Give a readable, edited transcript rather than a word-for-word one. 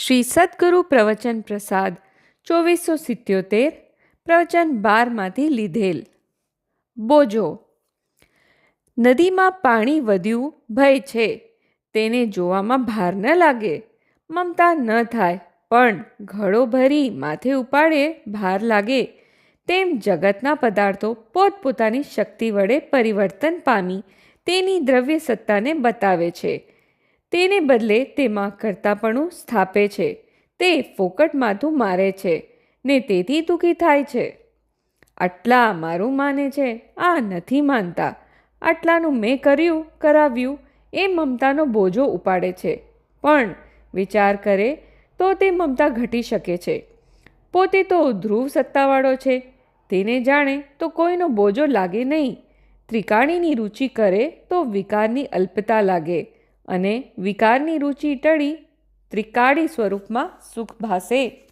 શ્રી સદગુરુ પ્રવચન પ્રસાદ 2477 પ્રવચન 12માંથી લીધેલ. બોજો. નદીમાં પાણી વધ્યું ભય છે, તેને જોવામાં ભાર ન લાગે, મમતા ન થાય, પણ ઘડો ભરી માથે ઉપાડે ભાર લાગે. તેમ જગતના પદાર્થો પોતપોતાની શક્તિ વડે પરિવર્તન પામી તેની દ્રવ્ય સત્તાને બતાવે છે. તેને બદલે તેમાં કરતાપણું સ્થાપે છે. તે ફોકટ માથું મારે છે ને તેથી દુઃખી થાય છે. આટલા મારું માને છે, આ નથી માનતા. આટલાનું મેં કર્યું કરાવ્યું એ મમતાનો બોજો ઉપાડે છે. પણ વિચાર કરે તો તે મમતા ઘટી શકે છે. પોતે તો ધ્રુવ સત્તાવાળો છે, તેને જાણે તો કોઈનો બોજો લાગે નહીં. ત્રિકાળીની રુચિ કરે તો વિકારની અલ્પતા લાગે, અને વિકારની રુચિ ટળી ત્રિકાળી સ્વરૂપમાં સુખ ભાસે.